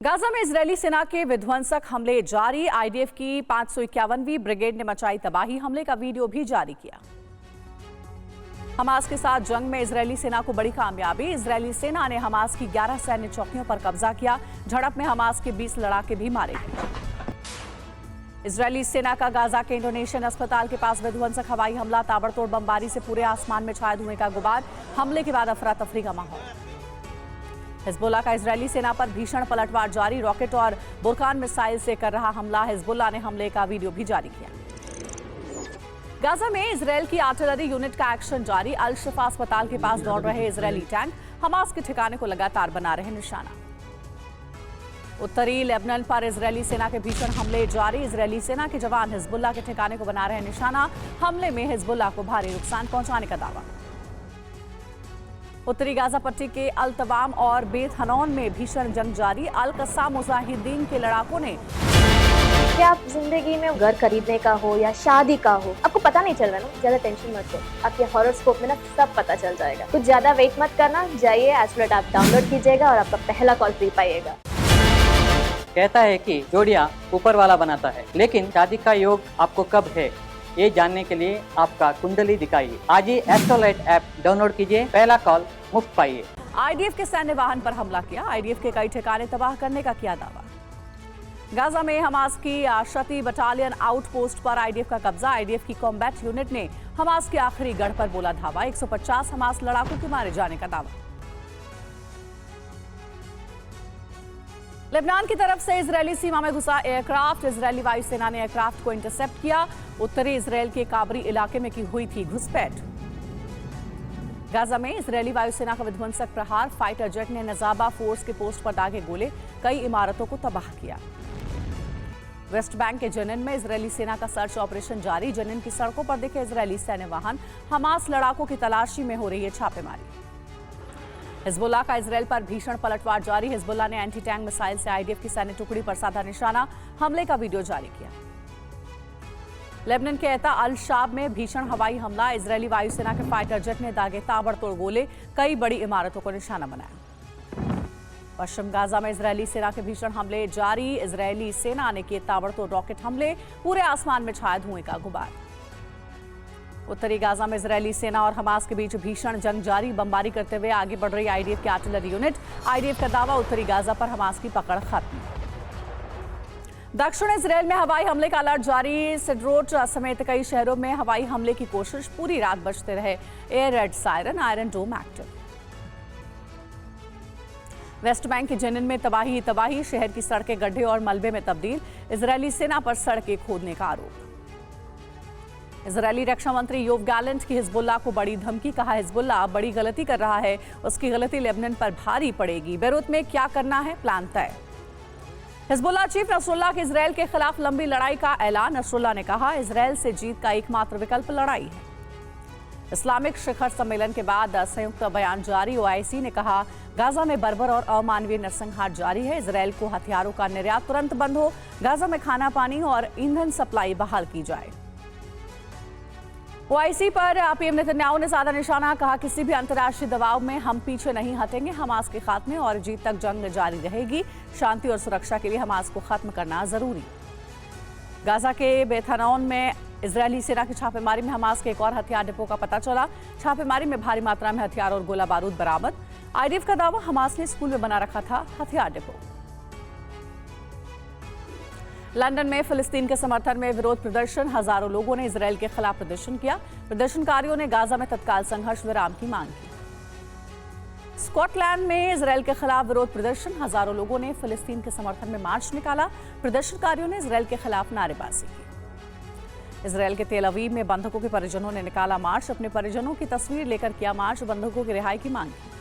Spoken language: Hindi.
गाजा में इजरायली सेना के विध्वंसक हमले जारी। आईडीएफ की 551वीं ब्रिगेड ने मचाई तबाही। हमले का वीडियो भी जारी किया। हमास के साथ जंग में इजरायली सेना को बड़ी कामयाबी। इजरायली सेना ने हमास की 11 सैन्य चौकियों पर कब्जा किया। झड़प में हमास के 20 लड़ाके भी मारे गए। इजरायली सेना का गाजा के इंडोनेशियन अस्पताल के पास विध्वंसक हवाई हमला। ताबड़तोड़ बमबारी से पूरे आसमान में छाया धुएं का गुबार। हमले के बाद अफरा तफरी का माहौल। हिजबुल्लाह का इजरायली सेना पर भीषण पलटवार जारी। रॉकेट और बुरकान मिसाइल से कर रहा हमला। हिजबुल्लाह ने हमले का वीडियो भी जारी किया। गाजा में इजरायल की आर्टिलरी यूनिट का एक्शन जारी। अल शिफा अस्पताल के पास दौड़ रहे इजरायली टैंक हमास के ठिकाने को लगातार बना रहे निशाना। उत्तरी लेबनान पर इजरायली सेना के भीषण हमले जारी। इजरायली सेना के जवान हिजबुल्लाह के ठिकाने को बना रहे निशाना। हमले में हिजबुल्लाह को भारी नुकसान पहुंचाने का दावा। उत्तरी गाजा पट्टी के अल तवाम और बेत हनौन में भीषण जंग जारी। अल कस्साम मुजाहिदीन के लड़ाकों ने क्या आप जिंदगी में घर खरीदने का हो या शादी का हो, आपको पता नहीं चल रहा ना, ज्यादा टेंशन मत लो। आपके हॉरोस्कोप में ना सब पता चल जाएगा। कुछ ज्यादा वेट मत करना, जाइए एस्ट्रोलैट आप डाउनलोड कीजिएगा और आपका पहला कॉल फ्री पाइएगा। कहता है कि जोड़ियां ऊपर वाला बनाता है, लेकिन शादी का योग आपको कब है ये जानने के लिए आपका कुंडली दिखाइए। आज ही एस्ट्रोलैट ऐप डाउनलोड कीजिए, पहला कॉल मुफ्त पाइए। आईडीएफ के सैन्य वाहन पर हमला किया। आईडीएफ के कई ठिकाने तबाह करने का किया दावा। गाजा में हमास की शती बटालियन आउटपोस्ट पर आईडीएफ का कब्जा। आईडीएफ की कॉम्बैट यूनिट ने हमास के आखिरी गढ़ पर बोला धावा। 150 हमास लड़ाकों के मारे जाने का दावा। लेबनान की तरफ से इजरायली सीमा में घुसा एयरक्राफ्ट। इजरायली वायुसेना ने एयरक्राफ्ट को इंटरसेप्ट किया। उत्तरी इजरायल के काबरी इलाके में की हुई थी घुसपैठ। गाजा में इजरायली वायुसेना का विध्वंसक प्रहार। फाइटर जेट ने नजाबा फोर्स के पोस्ट पर दागे गोले। कई इमारतों को तबाह किया। वेस्ट बैंक के जनिन में इजरायली सेना का सर्च ऑपरेशन जारी। जनिन की सड़कों पर दिखे इजरायली सैन्य वाहन। हमास लड़ाकों की तलाशी में हो रही है छापेमारी। हिजबुल्लाह का इजरायल पर भीषण पलटवार जारी। हिजबुल्लाह ने एंटी टैंक मिसाइल से आईडीएफ की सैन्य टुकड़ी पर साधा निशाना। हमले का वीडियो जारी किया। लेबनान के एता अल शाब में भीषण हवाई हमला। इजरायली वायुसेना के फाइटर जेट ने दागे ताबड़तोड़ गोले। कई बड़ी इमारतों को निशाना बनाया। पश्चिम गाजा में इजरायली सेना के भीषण हमले जारी। इजरायली सेना ने किए ताबड़तोड़ रॉकेट हमले। पूरे आसमान में छाया धुएं का गुबार। उत्तरी गाजा में इजरायली सेना और हमास के बीच भीषण जंग जारी। बमबारी करते हुए आगे बढ़ रही आईडीएफ की आर्टिलरी यूनिट। आईडीएफ का दावा, उत्तरी गाजा पर हमास की पकड़ खत्म। दक्षिण इजरायल में हवाई हमले का अलर्ट जारी। सिडरोट समेत कई शहरों में हवाई हमले की कोशिश। पूरी रात बजते रहे एयर रेड सायरन। आयरन डोम एक्टिव। वेस्ट बैंक के जनिन में तबाही। शहर की सड़कें गड्ढे और मलबे में तब्दील। इजरायली सेना पर सड़कें खोदने का आरोप। इजरायली रक्षा मंत्री योव गैलेंट की हिजबुल्लाह को बड़ी धमकी। कहा हिजबुल्लाह बड़ी गलती कर रहा है, उसकी गलती लेबनान पर भारी पड़ेगी। बेरूत में क्या करना है, प्लान तय। हिजबुल्लाह चीफ नसरुल्लाह के इजरायल के खिलाफ लंबी लड़ाई का ऐलान। नसरुल्लाह ने कहा इजरायल से जीत का एकमात्र विकल्प लड़ाई है। इस्लामिक शिखर सम्मेलन के बाद संयुक्त बयान जारी। ओआईसी ने कहा गाजा में बर्बर और अमानवीय नरसंहार जारी है। इजरायल को हथियारों का निर्यात तुरंत बंद हो। गाजा में खाना पानी और ईंधन सप्लाई बहाल की जाए। ओआईसी पर पीएम नेतन्याहू ने साधा निशाना। कहा किसी भी अंतर्राष्ट्रीय दबाव में हम पीछे नहीं हटेंगे। हमास के खात्मे और जीत तक जंग जारी रहेगी। शांति और सुरक्षा के लिए हमास को खत्म करना जरूरी। गाजा के बेथनौन में इजरायली सेना की छापेमारी में हमास के एक और हथियार डिपो का पता चला। छापेमारी में भारी मात्रा में हथियार और गोला बारूद बरामद। आईडीएफ का दावा, हमास ने स्कूल में बना रखा था हथियार डिपो। लंदन में फिलिस्तीन के समर्थन में विरोध प्रदर्शन। हजारों लोगों ने इजरायल के खिलाफ प्रदर्शन किया। प्रदर्शनकारियों ने गाजा में तत्काल संघर्ष विराम की मांग की। स्कॉटलैंड में इजरायल के खिलाफ विरोध प्रदर्शन। हजारों लोगों ने फिलिस्तीन के समर्थन में मार्च निकाला। प्रदर्शनकारियों ने इजरायल के खिलाफ नारेबाजी की। इजरायल के तेल अवीव में बंधकों के परिजनों ने निकाला मार्च। अपने परिजनों की तस्वीर लेकर किया मार्च। बंधकों की रिहाई की मांग की।